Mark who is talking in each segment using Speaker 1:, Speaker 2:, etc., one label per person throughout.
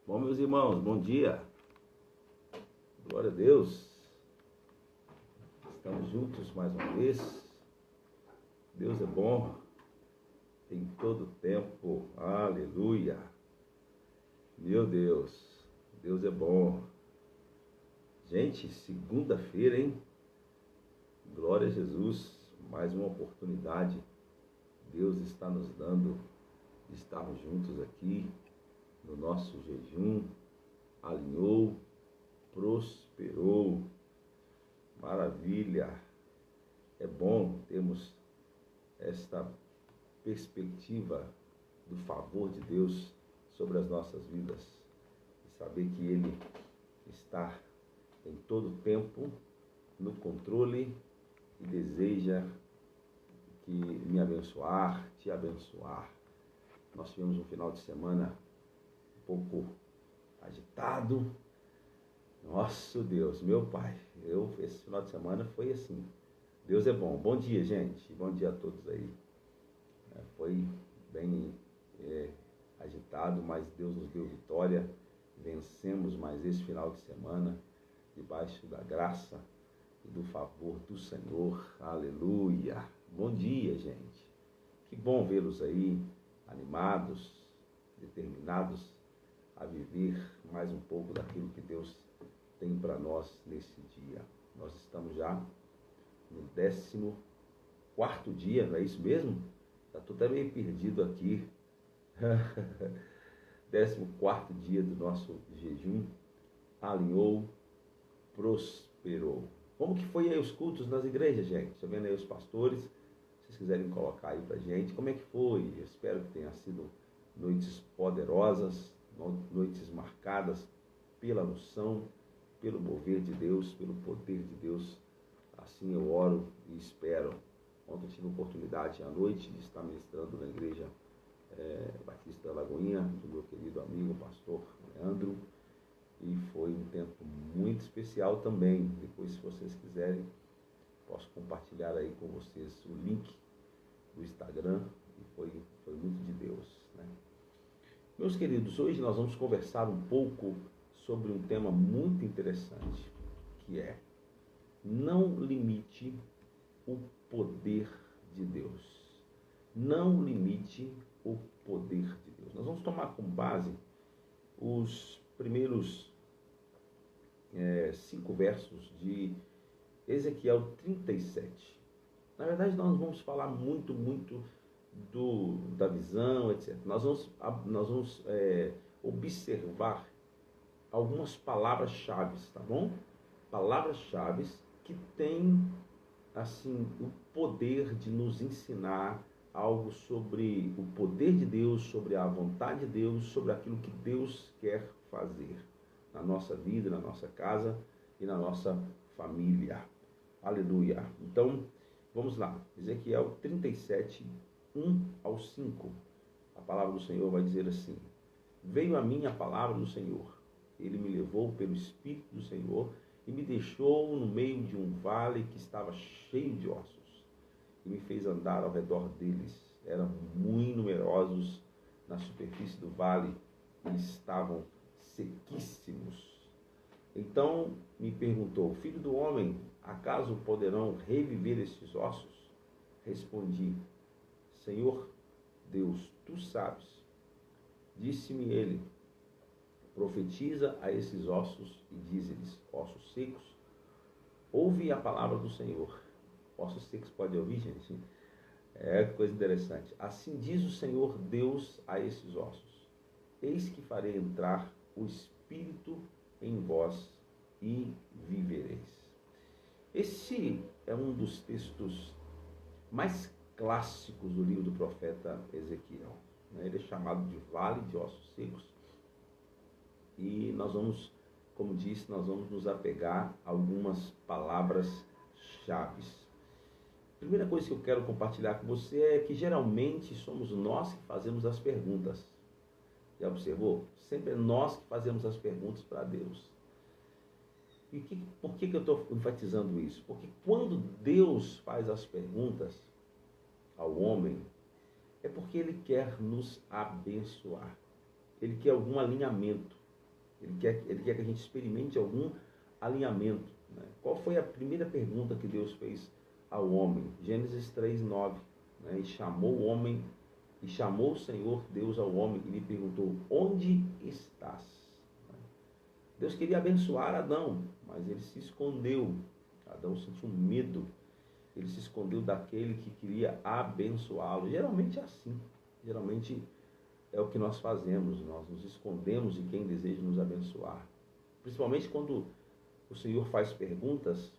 Speaker 1: Bom, meus irmãos, bom dia. Glória a Deus. Estamos juntos mais uma vez. Deus é bom em todo tempo. Aleluia. Meu Deus, Deus é bom. Gente, segunda-feira, hein? Glória a Jesus. Mais uma oportunidade. Deus está nos dando de estarmos juntos aqui no nosso jejum. Alinhou, prosperou. Maravilha. É bom termos esta perspectiva do favor de Deus sobre as nossas vidas e saber que Ele está em todo tempo no controle e deseja que me abençoar, te abençoar. Nós tivemos um final de semana um pouco agitado. Nosso Deus, meu Pai, esse final de semana foi assim. Deus é bom. Bom dia, gente. Bom dia a todos aí. Foi bem agitado, mas Deus nos deu vitória. Vencemos mais esse final de semana, debaixo da graça e do favor do Senhor. Aleluia. Bom dia, gente. Que bom vê-los aí, animados, determinados a viver mais um pouco daquilo que Deus tem para nós nesse dia. Nós estamos já no 14º dia, não é isso mesmo? Já estou até meio perdido aqui. 14º dia do nosso jejum. Alinhou, prosperou. Como que foi aí os cultos nas igrejas, gente? Estou vendo aí os pastores. Se vocês quiserem colocar aí pra gente, como é que foi? Eu espero que tenha sido noites poderosas, noites marcadas pela unção, pelo mover de Deus, pelo poder de Deus. Assim eu oro e espero. Ontem eu tive a oportunidade à noite de estar ministrando na igreja Batista Lagoinha, do meu querido amigo, pastor Leandro, e foi um tempo muito especial também. Depois, se vocês quiserem, posso compartilhar aí com vocês o link do Instagram, e foi muito de Deus, né? Meus queridos, hoje nós vamos conversar um pouco sobre um tema muito interessante, que é: não limite o poder de Deus. Não limite o poder de Deus. Nós vamos tomar como base os primeiros 5 versos de Ezequiel 37. Na verdade, nós vamos falar muito da visão, etc. Nós vamos observar algumas palavras-chave, tá bom? Palavras-chave que têm, assim, o poder de nos ensinar algo sobre o poder de Deus, sobre a vontade de Deus, sobre aquilo que Deus quer fazer na nossa vida, na nossa casa e na nossa família. Aleluia. Então, vamos lá. Ezequiel 37, 1 ao 5. A palavra do Senhor vai dizer assim: veio a mim a palavra do Senhor. Ele me levou pelo Espírito do Senhor e me deixou no meio de um vale que estava cheio de ossos. E me fez andar ao redor deles. Eram muito numerosos na superfície do vale e estavam sequíssimos. Então me perguntou: filho do homem, acaso poderão reviver estes ossos? Respondi: Senhor Deus, tu sabes. Disse-me ele: profetiza a esses ossos e dize-lhes: ossos secos, ouve a palavra do Senhor. Ossos secos, pode ouvir, gente? É coisa interessante. Assim diz o Senhor Deus a esses ossos: eis que farei entrar o Espírito em vós e vivereis. Esse é um dos textos mais clássicos do livro do profeta Ezequiel. Ele é chamado de Vale de Ossos Secos. E nós vamos, como disse, nós vamos nos apegar a algumas palavras-chave. Primeira coisa que eu quero compartilhar com você é que geralmente somos nós que fazemos as perguntas. Já observou? Sempre é nós que fazemos as perguntas para Deus. E por que eu estou enfatizando isso? Porque quando Deus faz as perguntas ao homem, é porque Ele quer nos abençoar. Ele quer algum alinhamento. Ele quer que a gente experimente algum alinhamento. Né? Qual foi a primeira pergunta que Deus fez ao homem? Gênesis 3:9. Né? E chamou o Senhor Deus ao homem e lhe perguntou: onde estás? Deus queria abençoar Adão, mas ele se escondeu. Adão sentiu medo. Ele se escondeu daquele que queria abençoá-lo. Geralmente é assim. Geralmente é o que nós fazemos. Nós nos escondemos de quem deseja nos abençoar. Principalmente quando o Senhor faz perguntas,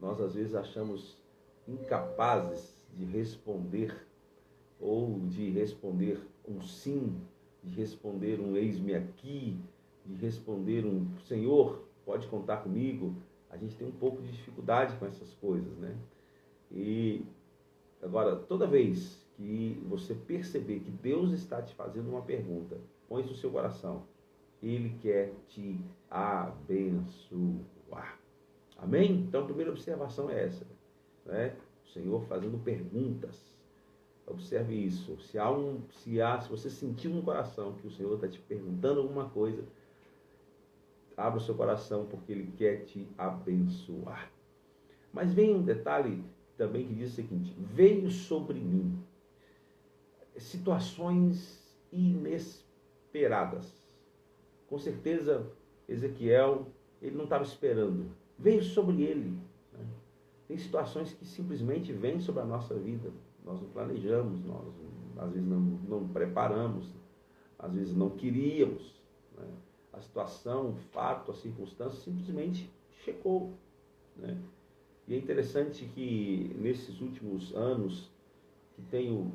Speaker 1: nós às vezes achamos incapazes de responder, ou de responder um sim, de responder um eis-me aqui, de responder um Senhor, pode contar comigo. A gente tem um pouco de dificuldade com essas coisas, né? E agora, toda vez que você perceber que Deus está te fazendo uma pergunta, põe isso no seu coração. Ele quer te abençoar. Amém? Então, a primeira observação é essa, né? O Senhor fazendo perguntas. Observe isso. Se você sentir no coração que o Senhor está te perguntando alguma coisa, abra o seu coração, porque Ele quer te abençoar. Mas vem um detalhe também que diz o seguinte: veio sobre mim situações inesperadas. Com certeza, Ezequiel, ele não estava esperando. Veio sobre ele. Né? Tem situações que simplesmente vêm sobre a nossa vida. Nós não planejamos, nós às vezes não preparamos, às vezes não queríamos. Né? A situação, o fato, a circunstância simplesmente chegou. Né? E é interessante que nesses últimos anos que tenho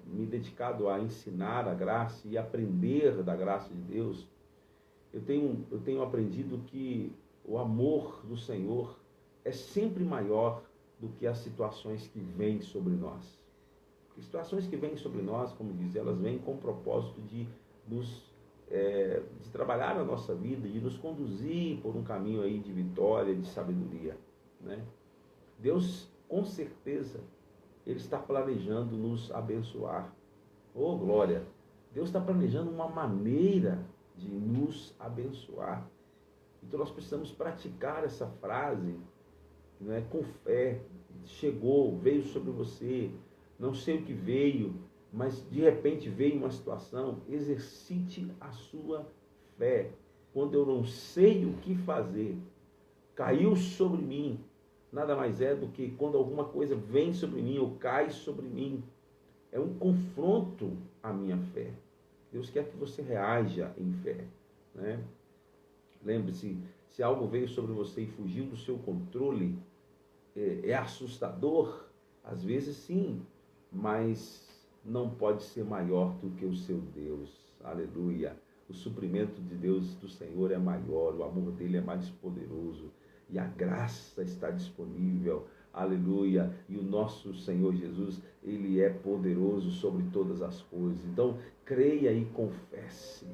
Speaker 1: me dedicado a ensinar a graça e aprender da graça de Deus, eu tenho aprendido que o amor do Senhor é sempre maior do que as situações que vêm sobre nós. As situações que vêm sobre nós, como diz, elas vêm com o propósito de trabalhar na nossa vida, de nos conduzir por um caminho aí de vitória, de sabedoria. Né? Deus, com certeza, Ele está planejando nos abençoar. Oh, glória! Deus está planejando uma maneira de nos abençoar. Então nós precisamos praticar essa frase, né, com fé. Chegou, veio sobre você, não sei o que veio, mas de repente veio uma situação. Exercite a sua fé. Quando eu não sei o que fazer, caiu sobre mim, nada mais é do que quando alguma coisa vem sobre mim ou cai sobre mim. É um confronto à minha fé. Deus quer que você reaja em fé. Né? Lembre-se, se algo veio sobre você e fugiu do seu controle, é assustador? Às vezes sim, mas não pode ser maior do que o seu Deus. Aleluia! O suprimento de Deus, do Senhor, é maior, o amor dele é mais poderoso. E a graça está disponível, aleluia, e o nosso Senhor Jesus, Ele é poderoso sobre todas as coisas. Então, creia e confesse: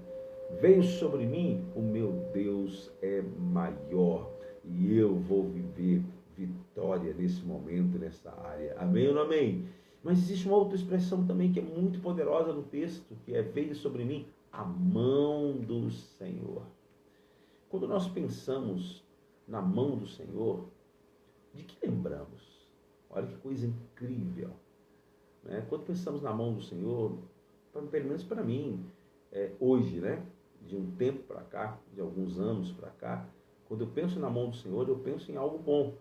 Speaker 1: veio sobre mim, o meu Deus é maior, e eu vou viver vitória nesse momento, nessa área. Amém ou não amém? Mas existe uma outra expressão também que é muito poderosa no texto, que é: veio sobre mim a mão do Senhor. Quando nós pensamos na mão do Senhor, de que lembramos? Olha que coisa incrível. Né? Quando pensamos na mão do Senhor, pelo menos para mim, hoje, né? De um tempo para cá, de alguns anos para cá, quando eu penso na mão do Senhor, eu penso em algo bom.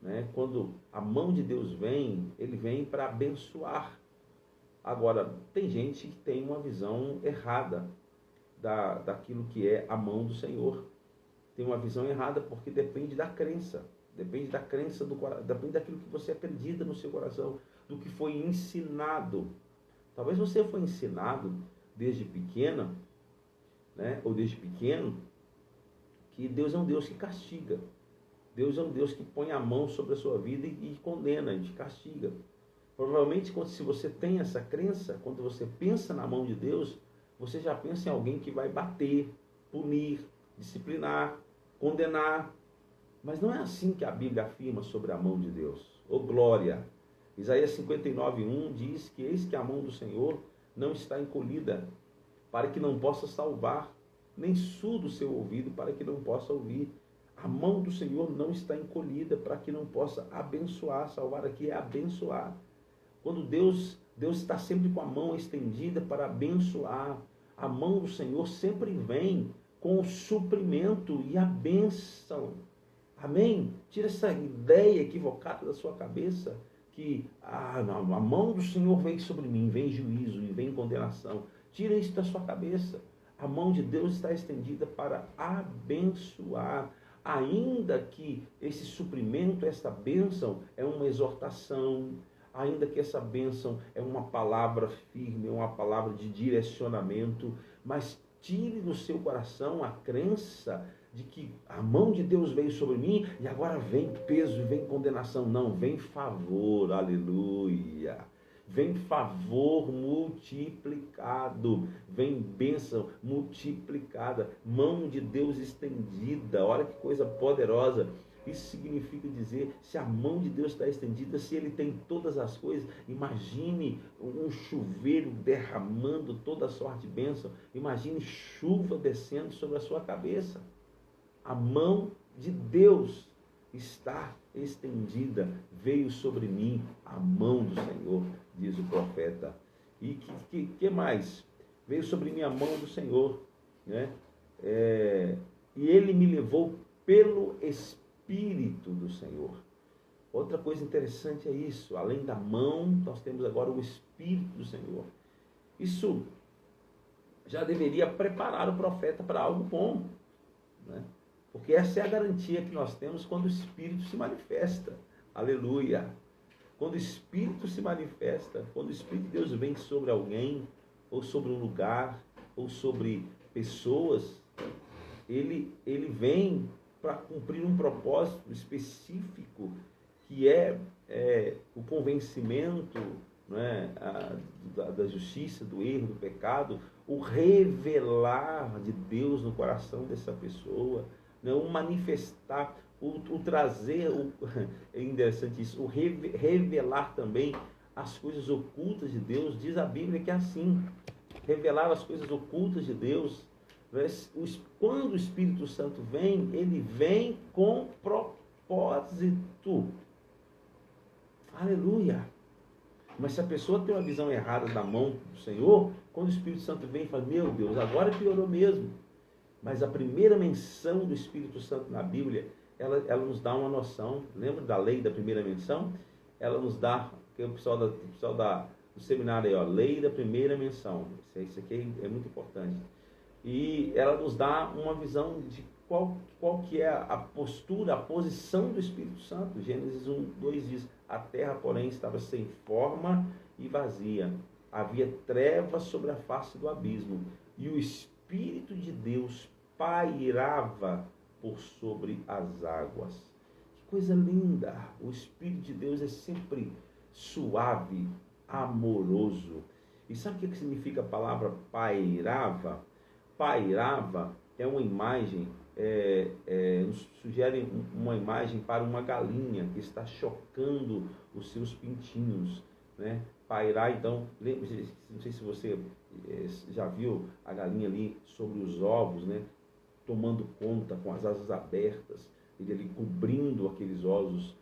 Speaker 1: Né? Quando a mão de Deus vem, Ele vem para abençoar. Agora, tem gente que tem uma visão errada daquilo que é a mão do Senhor. Tem uma visão errada porque depende da crença. Depende da crença do coração, depende daquilo que você acredita no seu coração, do que foi ensinado. Talvez você foi ensinado desde pequena, né, ou desde pequeno, que Deus é um Deus que castiga. Deus é um Deus que põe a mão sobre a sua vida e condena, e te castiga. Provavelmente, se você tem essa crença, quando você pensa na mão de Deus, você já pensa em alguém que vai bater, punir, disciplinar, condenar. Mas não é assim que a Bíblia afirma sobre a mão de Deus. Ô glória! Isaías 59:1 diz que eis que a mão do Senhor não está encolhida, para que não possa salvar, nem surdo o seu ouvido para que não possa ouvir. A mão do Senhor não está encolhida para que não possa abençoar. Salvar aqui é abençoar. Quando Deus está sempre com a mão estendida para abençoar. A mão do Senhor sempre vem com o suprimento e a bênção. Amém? Tira essa ideia equivocada da sua cabeça que a mão do Senhor vem sobre mim, vem juízo e vem condenação. Tira isso da sua cabeça. A mão de Deus está estendida para abençoar. Ainda que esse suprimento, essa bênção é uma exortação, ainda que essa bênção é uma palavra firme, uma palavra de direcionamento, mas tire do seu coração a crença de que a mão de Deus veio sobre mim e agora vem peso e vem condenação. Não, vem favor, aleluia. Vem favor multiplicado, vem bênção multiplicada, mão de Deus estendida. Olha que coisa poderosa. Isso significa dizer, se a mão de Deus está estendida, se Ele tem todas as coisas, imagine um chuveiro derramando toda a sorte de bênção, imagine chuva descendo sobre a sua cabeça. A mão de Deus está estendida, veio sobre mim a mão do Senhor, diz o profeta. E que mais? Veio sobre mim a mão do Senhor, né? E Ele me levou pelo Espírito do Senhor. Outra coisa interessante é isso, além da mão, nós temos agora o Espírito do Senhor. Isso já deveria preparar o profeta para algo bom, né? Porque essa é a garantia que nós temos quando o Espírito se manifesta. Aleluia! Quando o Espírito se manifesta, quando o Espírito de Deus vem sobre alguém, ou sobre um lugar, ou sobre pessoas, ele vem para cumprir um propósito específico, que é o convencimento, né, da justiça, do erro, do pecado, o revelar de Deus no coração dessa pessoa, né, o manifestar, o trazer, é interessante isso, o revelar também as coisas ocultas de Deus. Diz a Bíblia que é assim, revelar as coisas ocultas de Deus. Quando o Espírito Santo vem, ele vem com propósito. Aleluia! Mas se a pessoa tem uma visão errada da mão do Senhor, quando o Espírito Santo vem e fala, meu Deus, agora piorou mesmo. Mas a primeira menção do Espírito Santo na Bíblia, ela nos dá uma noção. Lembra da lei da primeira menção? Ela nos dá, que o pessoal do seminário aí, ó, lei da primeira menção. Isso aqui é muito importante. E ela nos dá uma visão de qual que é a postura, a posição do Espírito Santo. Gênesis 1:2 diz, a terra, porém, estava sem forma e vazia. Havia trevas sobre a face do abismo. E o Espírito de Deus pairava por sobre as águas. Que coisa linda! O Espírito de Deus é sempre suave, amoroso. E sabe o que significa a palavra pairava? Pairava é uma imagem, nos sugere uma imagem para uma galinha que está chocando os seus pintinhos, né? Pairar, então, não sei se você já viu a galinha ali sobre os ovos, né? Tomando conta com as asas abertas, ele ali cobrindo aqueles ovos,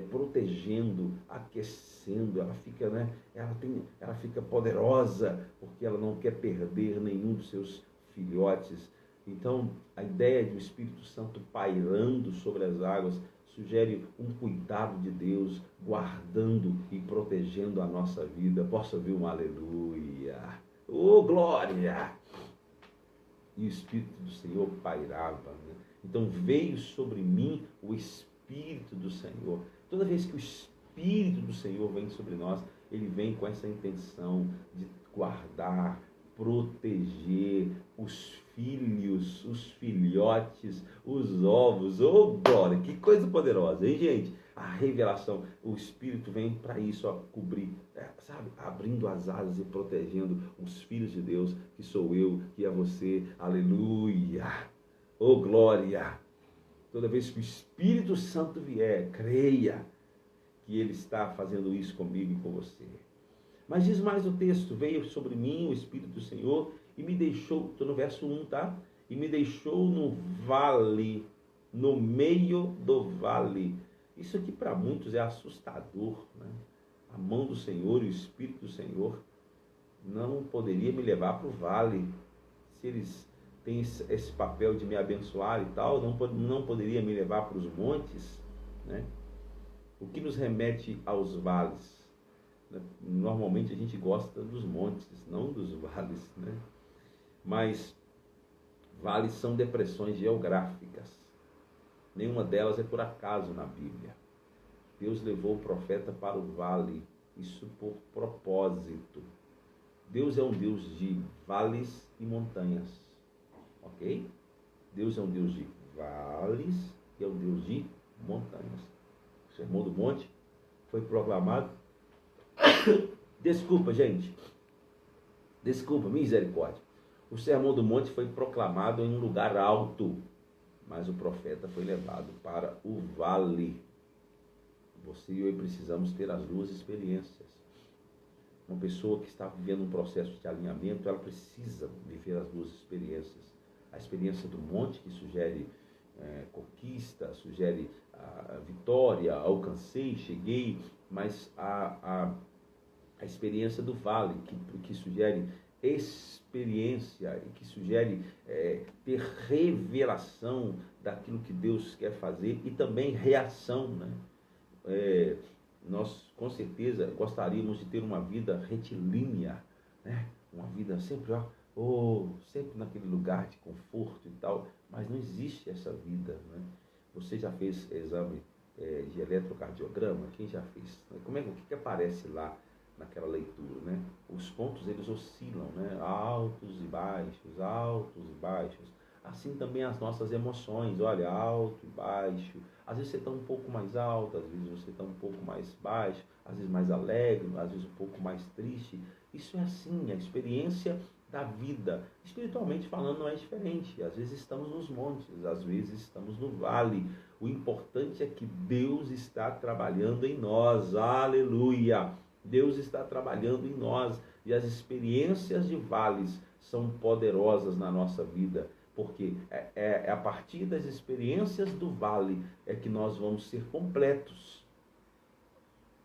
Speaker 1: protegendo, aquecendo. Ela fica, né? Ela fica poderosa porque ela não quer perder nenhum dos seus filhotes. Então, a ideia de um Espírito Santo pairando sobre as águas sugere um cuidado de Deus, guardando e protegendo a nossa vida. Posso ouvir um aleluia? Oh, glória! E o Espírito do Senhor pairava, né? Então veio sobre mim o Espírito do Senhor. Toda vez que o Espírito do Senhor vem sobre nós, ele vem com essa intenção de guardar, proteger os filhos, os filhotes, os ovos. Oh, glória! Que coisa poderosa, hein, gente? A revelação, o Espírito vem para isso, ó, cobrir, sabe? Abrindo as asas e protegendo os filhos de Deus, que sou eu, que é você. Aleluia! Oh, glória! Toda vez que o Espírito Santo vier, creia que ele está fazendo isso comigo e com você. Mas diz mais o texto, veio sobre mim o Espírito do Senhor e me deixou, estou no verso 1, tá? E me deixou no vale, no meio do vale. Isso aqui para muitos é assustador, né? A mão do Senhor e o Espírito do Senhor não poderia me levar para o vale. Se eles têm esse papel de me abençoar e tal, não poderia me levar para os montes, né? O que nos remete aos vales? Normalmente a gente gosta dos montes, não dos vales, né? Mas vales são depressões geográficas. Nenhuma delas é por acaso na Bíblia. Deus levou o profeta para o vale, isso por propósito. Deus é um Deus de vales e montanhas, ok? Deus é um Deus de vales e é um Deus de montanhas. O Sermão do Monte foi proclamado. Desculpa, gente. Desculpa, misericórdia. O Sermão do Monte foi proclamado em um lugar alto, mas o profeta foi levado para o vale. Você e eu precisamos ter as duas experiências. Uma pessoa que está vivendo um processo de alinhamento, ela precisa viver as duas experiências. A experiência do monte, que sugere conquista, sugere a vitória, alcancei, cheguei, mas a experiência do vale, que sugere experiência e que sugere ter revelação daquilo que Deus quer fazer e também reação, né? Nós com certeza gostaríamos de ter uma vida retilínea, né? Uma vida sempre, sempre naquele lugar de conforto e tal, mas não existe essa vida, né? Você já fez exame de eletrocardiograma? Quem já fez? O que aparece lá naquela leitura, né? Os pontos, eles oscilam, né? Altos e baixos, altos e baixos. Assim também as nossas emoções, olha, alto e baixo. Às vezes você está um pouco mais alto, às vezes você está um pouco mais baixo, às vezes mais alegre, às vezes um pouco mais triste. Isso é assim, a experiência da vida. Espiritualmente falando, não é diferente. Às vezes estamos nos montes, às vezes estamos no vale. O importante é que Deus está trabalhando em nós. Aleluia! Deus está trabalhando em nós. E as experiências de vales são poderosas na nossa vida. Porque é a partir das experiências do vale é que nós vamos ser completos.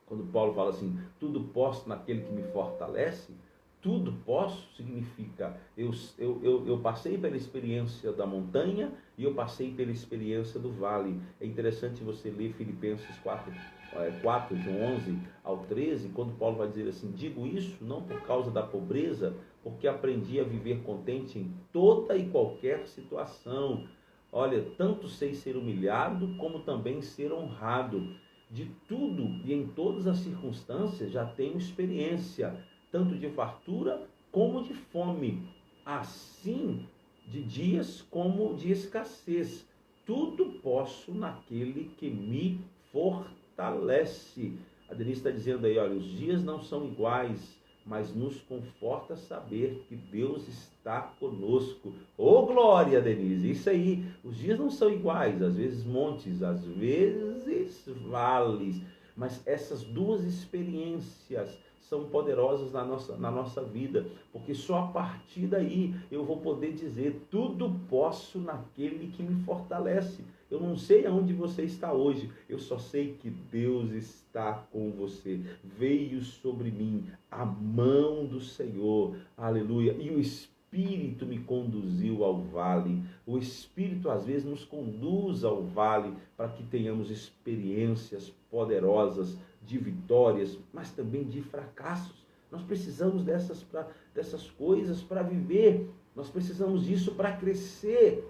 Speaker 1: Quando Paulo fala assim, tudo posso naquele que me fortalece, tudo posso significa, eu passei pela experiência da montanha e eu passei pela experiência do vale. É interessante você ler Filipenses 4 de 11 ao 13, quando Paulo vai dizer assim, digo isso não por causa da pobreza, porque aprendi a viver contente em toda e qualquer situação. Olha, tanto sei ser humilhado, como também ser honrado. De tudo e em todas as circunstâncias já tenho experiência, tanto de fartura como de fome, assim de dias como de escassez. Tudo posso naquele que me fortalece. A Denise está dizendo aí, olha, os dias não são iguais, mas nos conforta saber que Deus está conosco. Ô glória, Denise, isso aí, os dias não são iguais, às vezes montes, às vezes vales, mas essas duas experiências são poderosas na nossa vida, porque só a partir daí eu vou poder dizer, tudo posso naquele que me fortalece. Eu não sei aonde você está hoje, eu só sei que Deus está com você. Veio sobre mim a mão do Senhor, aleluia, e o Espírito me conduziu ao vale. O Espírito às vezes nos conduz ao vale para que tenhamos experiências poderosas de vitórias, mas também de fracassos. Nós precisamos dessas coisas para viver, nós precisamos disso para crescer.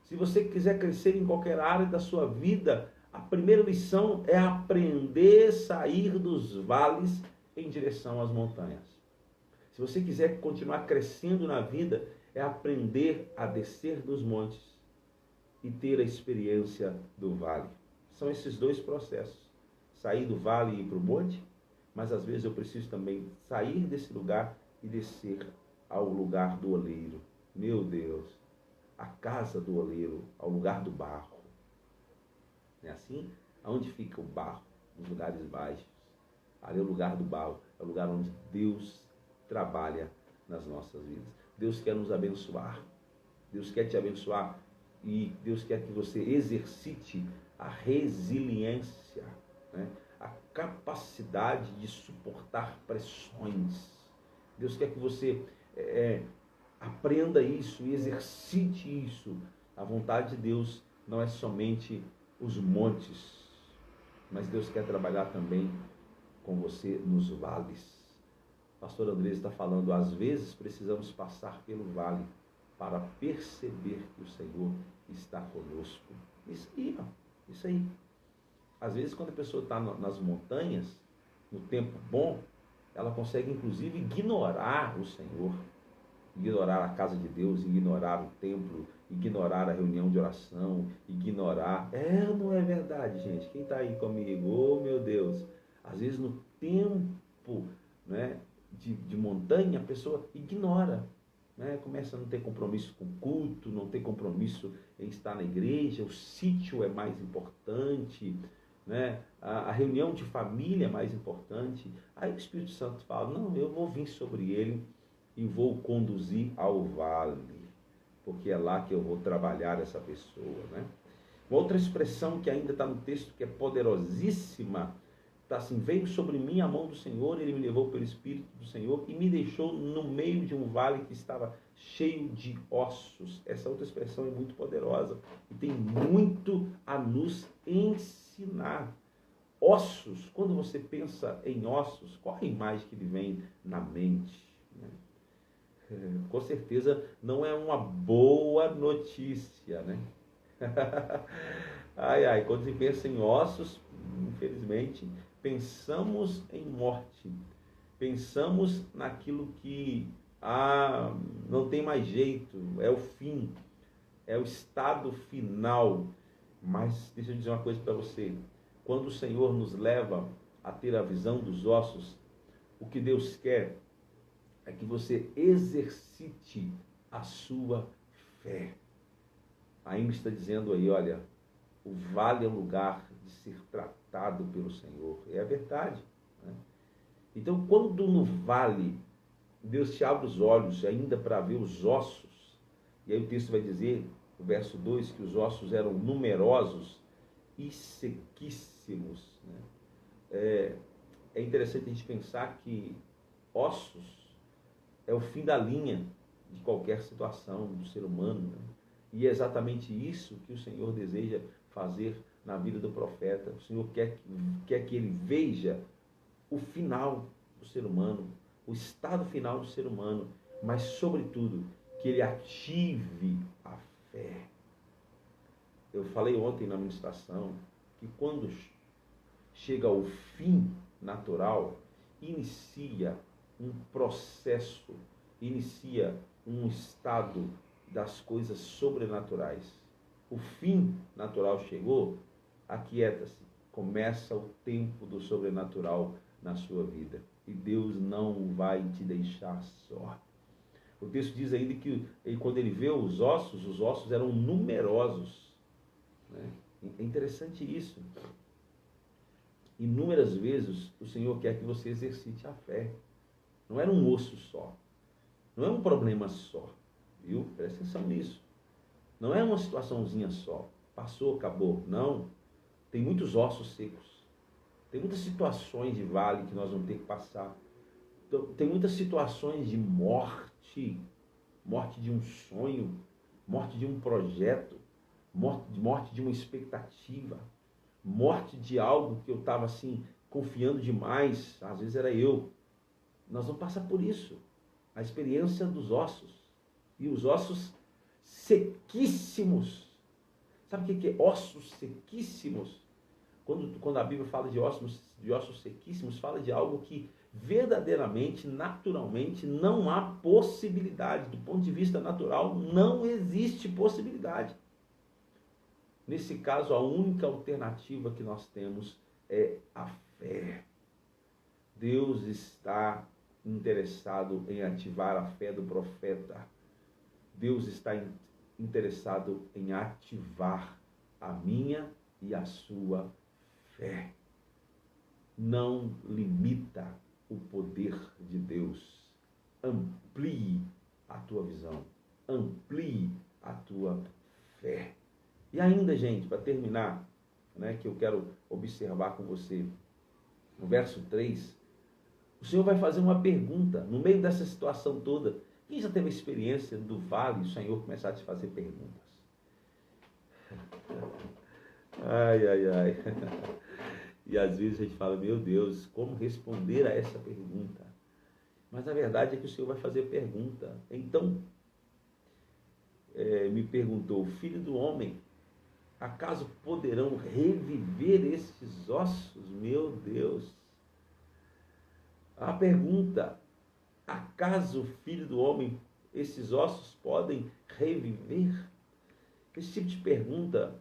Speaker 1: Se você quiser crescer em qualquer área da sua vida, a primeira lição é aprender a sair dos vales em direção às montanhas. Se você quiser continuar crescendo na vida, é aprender a descer dos montes e ter a experiência do vale. São esses dois processos. Sair do vale e ir para o monte, mas às vezes eu preciso também sair desse lugar e descer ao lugar do oleiro. Meu Deus, a casa do oleiro, ao lugar do barro. Não é assim? Aonde fica o barro? Nos lugares baixos. Ali é o lugar do barro, é o lugar onde Deus trabalha nas nossas vidas. Deus quer nos abençoar. Deus quer te abençoar e Deus quer que você exercite a resiliência, né? A capacidade de suportar pressões. Deus quer que você aprenda isso e exercite isso. A vontade de Deus não é somente os montes, mas Deus quer trabalhar também com você nos vales. Pastor Andrés está falando, às vezes precisamos passar pelo vale para perceber que o Senhor está conosco. Isso aí. Às vezes, quando a pessoa está nas montanhas, no tempo bom, ela consegue, inclusive, ignorar o Senhor, ignorar a casa de Deus, ignorar o templo, ignorar a reunião de oração, ignorar... não é verdade, gente? Quem está aí comigo? Oh, meu Deus! Às vezes, no tempo, né, de montanha, a pessoa ignora, né? Começa a não ter compromisso com o culto, não ter compromisso em estar na igreja, o sítio é mais importante, né? A reunião de família é mais importante. Aí o Espírito Santo fala, não, eu vou vir sobre ele e vou conduzir ao vale, porque é lá que eu vou trabalhar essa pessoa, né? Uma outra expressão que ainda está no texto, que é poderosíssima, está assim, veio sobre mim a mão do Senhor, ele me levou pelo Espírito do Senhor e me deixou no meio de um vale que estava cheio de ossos. Essa outra expressão é muito poderosa e tem muito a nos ensinar. Ossos, quando você pensa em ossos, qual a imagem que lhe vem na mente? Com certeza não é uma boa notícia, né? Quando se pensa em ossos, infelizmente, pensamos em morte, pensamos naquilo que não tem mais jeito, é o fim, é o estado final. Mas deixa eu dizer uma coisa para você, quando o Senhor nos leva a ter a visão dos ossos, o que Deus quer é que você exercite a sua fé. Ainda está dizendo aí, olha, o vale é um lugar de ser tratado pelo Senhor. É a verdade, né? Então, quando no vale, Deus te abre os olhos ainda para ver os ossos, e aí o texto vai dizer, o verso 2, que os ossos eram numerosos e sequíssimos, né? É interessante a gente pensar que ossos é o fim da linha de qualquer situação do ser humano, né? E é exatamente isso que o Senhor deseja fazer na vida do profeta. O Senhor quer que ele veja o final do ser humano, o estado final do ser humano, mas, sobretudo, que ele ative a fé. Eu falei ontem na ministração que quando chega ao fim natural, inicia um processo, inicia um estado das coisas sobrenaturais. O fim natural chegou, aquieta-se, começa o tempo do sobrenatural na sua vida. E Deus não vai te deixar só. O texto diz ainda que quando ele vê os ossos eram numerosos, né? É interessante isso. Inúmeras vezes o Senhor quer que você exercite a fé. Não era um osso só. Não é um problema só. Viu? Presta atenção nisso. Não é uma situaçãozinha só. Passou, acabou. Não. Tem muitos ossos secos. Tem muitas situações de vale que nós vamos ter que passar. Tem muitas situações de morte. Morte de um sonho. Morte de um projeto. Morte de uma expectativa. Morte de algo que eu estava assim, confiando demais. Às vezes era eu. Nós vamos passar por isso. A experiência dos ossos. E os ossos sequíssimos. Sabe o que é ossos sequíssimos? Quando a Bíblia fala de ossos sequíssimos, fala de algo que verdadeiramente, naturalmente, não há possibilidade. Do ponto de vista natural, não existe possibilidade. Nesse caso, a única alternativa que nós temos é a fé. Deus está interessado em ativar a fé do profeta. Deus está interessado em ativar a minha e a sua fé. Não limita o poder de Deus. Amplie a tua visão, amplie a tua fé. E ainda, gente, para terminar, né, que eu quero observar com você, no verso 3, o Senhor vai fazer uma pergunta, no meio dessa situação toda. Quem já teve a experiência do vale, o Senhor começar a te fazer perguntas? Ai, ai, ai. E às vezes a gente fala, meu Deus, como responder a essa pergunta? Mas a verdade é que o Senhor vai fazer pergunta. Então, me perguntou, filho do homem, acaso poderão reviver estes ossos? Meu Deus! A pergunta, acaso, filho do homem, esses ossos podem reviver? Esse tipo de pergunta,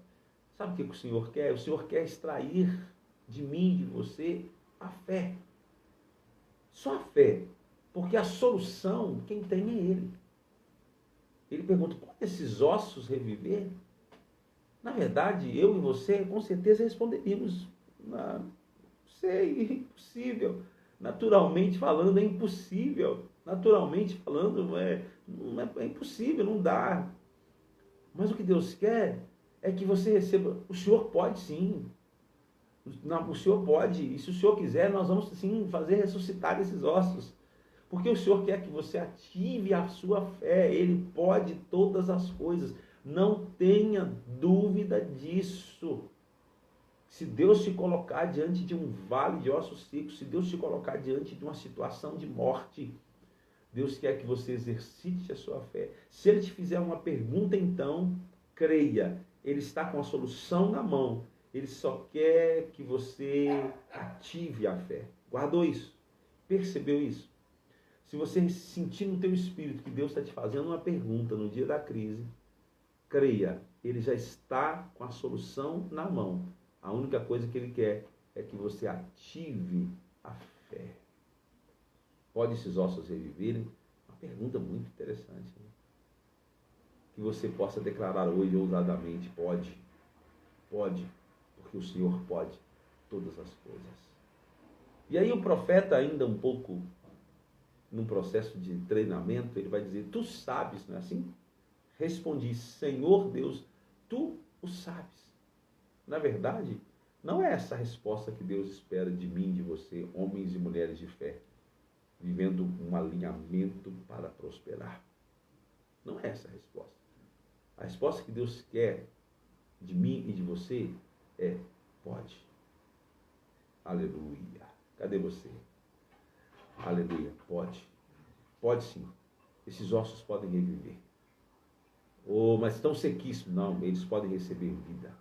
Speaker 1: sabe o que o Senhor quer? O Senhor quer extrair de mim, de você, a fé. Só a fé. Porque a solução, quem tem é Ele. Ele pergunta, podem esses ossos reviver? Na verdade, eu e você, com certeza, responderíamos, não sei, é impossível. Naturalmente falando, é impossível. Naturalmente falando, é impossível, não dá. Mas o que Deus quer é que você receba. O Senhor pode sim. O Senhor pode. E se o Senhor quiser, nós vamos sim fazer ressuscitar esses ossos. Porque o Senhor quer que você ative a sua fé. Ele pode todas as coisas. Não tenha dúvida disso. Se Deus te colocar diante de um vale de ossos secos, se Deus te colocar diante de uma situação de morte, Deus quer que você exercite a sua fé. Se Ele te fizer uma pergunta, então, creia. Ele está com a solução na mão. Ele só quer que você ative a fé. Guardou isso? Percebeu isso? Se você sentir no teu espírito que Deus está te fazendo uma pergunta no dia da crise, creia. Ele já está com a solução na mão. A única coisa que Ele quer é que você ative a fé. Pode esses ossos reviverem? Uma pergunta muito interessante. Né? Que você possa declarar hoje ousadamente, pode. Pode, porque o Senhor pode todas as coisas. E aí o profeta, ainda um pouco num processo de treinamento, ele vai dizer, tu sabes, não é assim? Respondi, Senhor Deus, tu o sabes. Na verdade, não é essa a resposta que Deus espera de mim, de você, homens e mulheres de fé, vivendo um alinhamento para prosperar. Não é essa a resposta. A resposta que Deus quer de mim e de você é, pode. Aleluia. Cadê você? Aleluia. Pode. Pode sim. Esses ossos podem reviver. Oh, mas estão sequíssimos. Não, eles podem receber vida.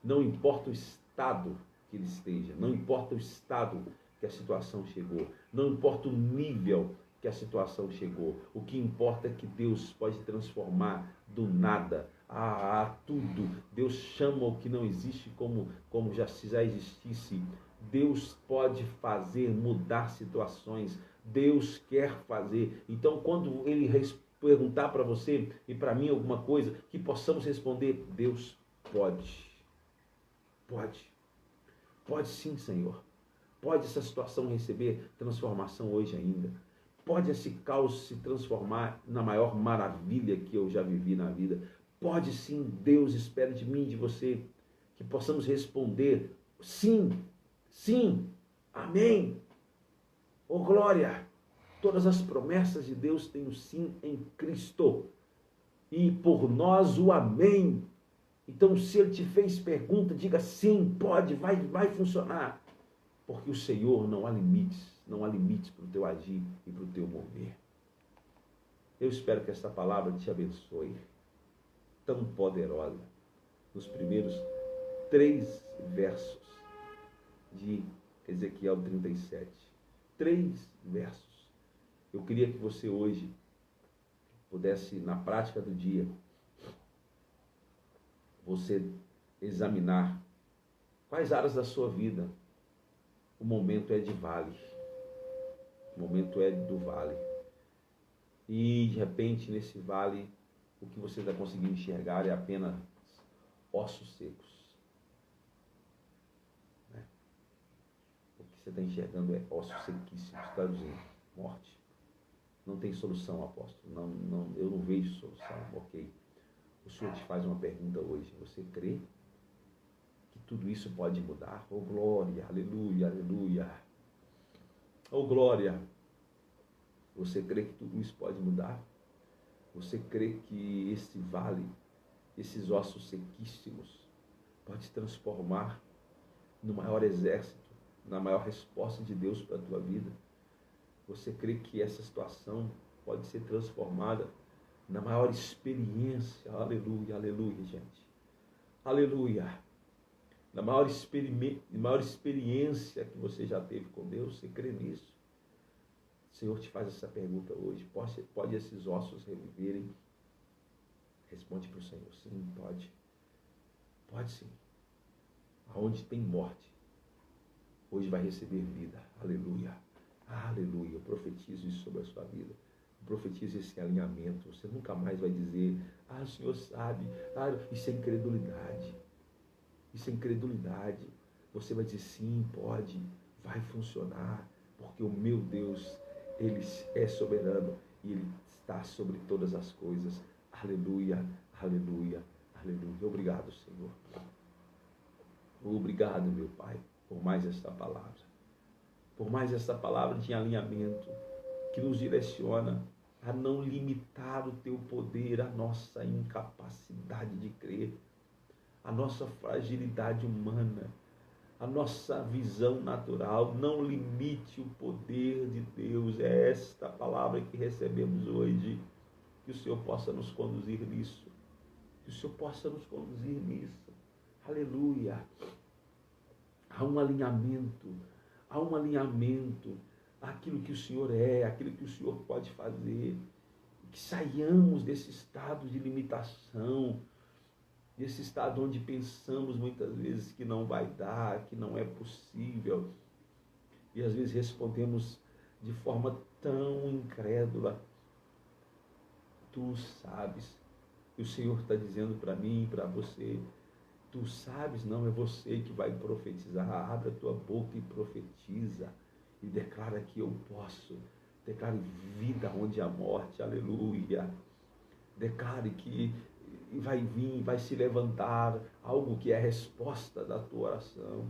Speaker 1: Não importa o estado que ele esteja, não importa o estado que a situação chegou, não importa o nível que a situação chegou, o que importa é que Deus pode transformar do nada a tudo. Deus chama o que não existe como já existisse. Deus pode fazer mudar situações, Deus quer fazer. Então, quando Ele perguntar para você e para mim alguma coisa, que possamos responder, Deus pode. Pode. Pode sim, Senhor. Pode essa situação receber transformação hoje ainda. Pode esse caos se transformar na maior maravilha que eu já vivi na vida. Pode sim, Deus espera de mim e de você que possamos responder sim, sim, amém. Oh glória! Todas as promessas de Deus têm o sim em Cristo. E por nós o amém. Então, se Ele te fez pergunta, diga sim, pode, vai funcionar. Porque o Senhor não há limites para o teu agir e para o teu mover. Eu espero que esta palavra te abençoe, tão poderosa, nos primeiros 3 versos de Ezequiel 37. 3 versos. Eu queria que você hoje pudesse, na prática do dia, você examinar quais áreas da sua vida o momento é de vale. O momento é do vale. E, de repente, nesse vale, o que você está conseguindo enxergar é apenas ossos secos. Né? O que você está enxergando é ossos sequíssimos, traduzindo, morte. Não tem solução, apóstolo. Eu não vejo solução. Ok. O Senhor te faz uma pergunta hoje. Você crê que tudo isso pode mudar? Oh, glória, aleluia, aleluia. Oh, glória. Você crê que tudo isso pode mudar? Você crê que esse vale, esses ossos sequíssimos, pode se transformar no maior exército, na maior resposta de Deus para a tua vida? Você crê que essa situação pode ser transformada na maior experiência? Aleluia, aleluia, gente. Aleluia. Na maior experiência que você já teve com Deus, você crê nisso? O Senhor te faz essa pergunta hoje. Pode esses ossos reviverem? Responde para o Senhor. Sim, pode. Pode sim. Aonde tem morte, hoje vai receber vida. Aleluia. Aleluia. Eu profetizo isso sobre a sua vida. Eu profetizo esse alinhamento. Você nunca mais vai dizer, o Senhor sabe. Isso é incredulidade. Isso é incredulidade. Você vai dizer, sim, pode. Vai funcionar. Porque o meu Deus, Ele é soberano e Ele está sobre todas as coisas. Aleluia, aleluia, aleluia. Obrigado, Senhor. Obrigado, meu Pai, por mais esta palavra. Por mais esta palavra de alinhamento que nos direciona a não limitar o teu poder, a nossa incapacidade de crer, a nossa fragilidade humana, a nossa visão natural. Não limite o poder de Deus. É esta palavra que recebemos hoje. Que o Senhor possa nos conduzir nisso. Que o Senhor possa nos conduzir nisso. Aleluia. Há um alinhamento àquilo que o Senhor é, àquilo que o Senhor pode fazer. Que saiamos desse estado de limitação, desse estado onde pensamos muitas vezes que não vai dar, que não é possível. E às vezes respondemos de forma tão incrédula. Tu sabes. E o Senhor está dizendo para mim e para você, tu sabes, não é você que vai profetizar. Abre a tua boca e profetiza. E declara que eu posso. Declare vida onde há morte. Aleluia. Declare que vai vir, vai se levantar algo que é a resposta da tua oração.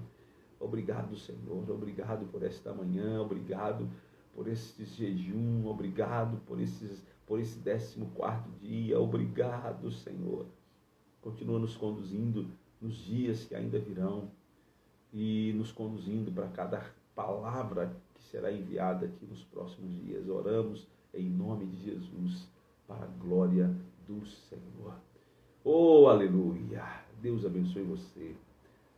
Speaker 1: Obrigado, Senhor. Obrigado por esta manhã. Obrigado por esse jejum. Obrigado por esse 14º dia. Obrigado, Senhor. Continua nos conduzindo nos dias que ainda virão e nos conduzindo para cada palavra que será enviada aqui nos próximos dias. Oramos em nome de Jesus, para a glória do Senhor. Oh, aleluia! Deus abençoe você.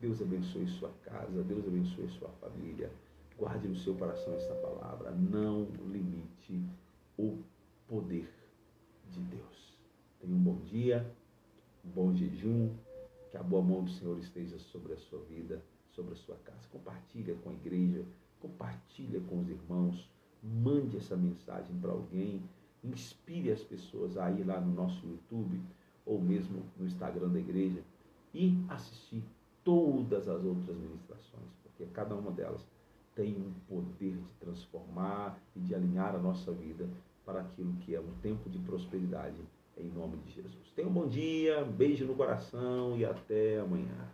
Speaker 1: Deus abençoe sua casa. Deus abençoe sua família. Guarde no seu coração esta palavra. Não limite o poder de Deus. Tenha um bom dia, um bom jejum. Que a boa mão do Senhor esteja sobre a sua vida, sobre a sua casa. Compartilha com a igreja, compartilha com os irmãos, mande essa mensagem para alguém, inspire as pessoas a ir lá no nosso YouTube ou mesmo no Instagram da igreja e assistir todas as outras ministrações, porque cada uma delas tem um poder de transformar e de alinhar a nossa vida para aquilo que é um tempo de prosperidade, em nome de Jesus. Tenha um bom dia, beijo no coração e até amanhã.